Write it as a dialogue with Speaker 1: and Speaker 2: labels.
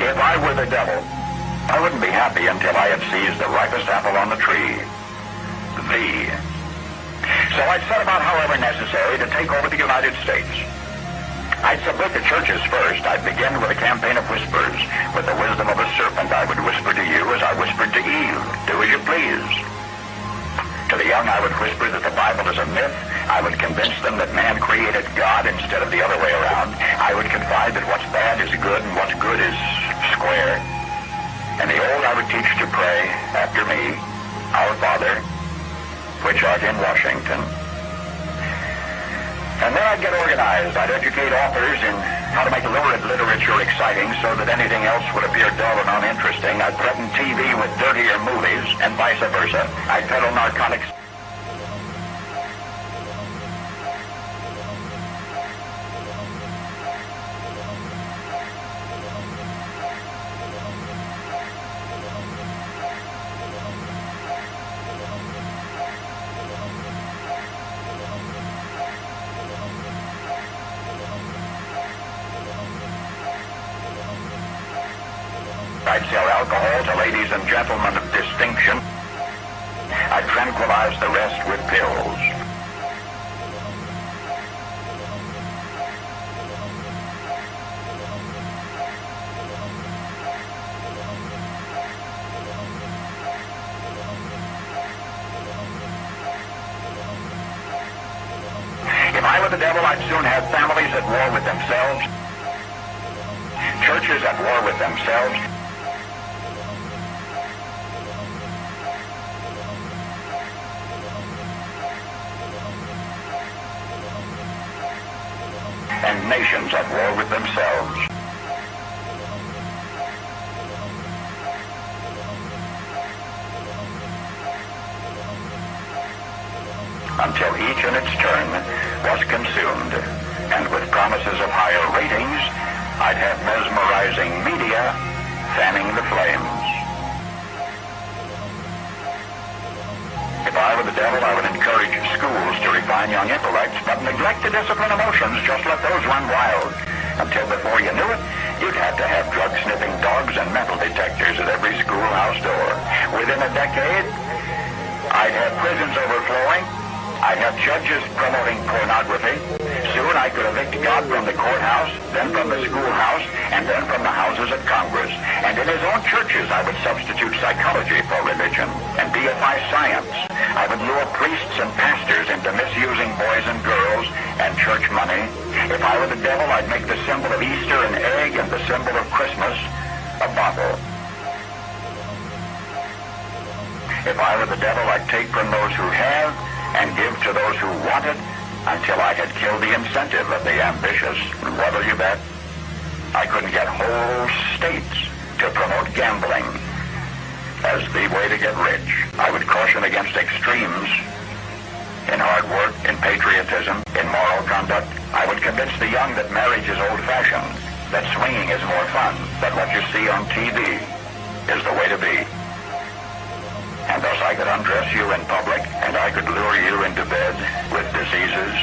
Speaker 1: If I were the devil, I wouldn't be happy until I had seized the ripest apple on the tree. Thee. So I'd set about, however necessary, to take over the United States. I'd subvert the churches first. I'd begin with a campaign of whispers. With the wisdom of a serpent, I would whisper to you as I whispered to Eve, do as you please. To the young, I would whisper that the Bible is a myth. I would convince them that man created God instead of the other way around. I would confide that what's bad is good and what's good is square. And the old, I would teach to pray after me, Our Father, which art in Washington. And then I'd get organized. I'd educate authors in how to make lurid literature exciting so that anything else would appear dull and uninteresting. I'd threaten TV with dirtier movies and vice versa. I'd peddle narcotics. I'd sell alcohol to ladies and gentlemen of distinction. I'd tranquilize the rest with pills. If I were the devil, I'd soon have families at war with themselves, churches at war with themselves, and nations at war with themselves. Until each in its turn was consumed, and with promises of higher ratings, I'd have mesmerizing media fanning the flames. If I were the devil, I would encourage schools to refine young intellects, but neglect to discipline emotions. Just let those run wild. Until before you knew it, you'd have to have drug-sniffing dogs and metal detectors at every schoolhouse door. Within a decade, I'd have prisons overflowing. I'd have judges promoting pornography. Soon I could evict God from the courthouse, then from the schoolhouse, and then from the houses of Congress. And in his own churches, I would substitute psychology for religion and deify science. I would lure priests and pastors into misusing boys and girls and church money. If I were the devil, I'd make the symbol of Easter an egg and the symbol of Christmas a bottle. If I were the devil, I'd take from those who have and give to those who want it until I had killed the incentive of the ambitious. And what'll you bet? I couldn't get whole states to promote gambling as the way to get rich. I would caution against extremes in hard work, in patriotism, in moral conduct. I would convince the young that marriage is old-fashioned, that swinging is more fun, that what you see on TV is the way to be. And thus I could undress you in public, and I could lure you into bed with diseases,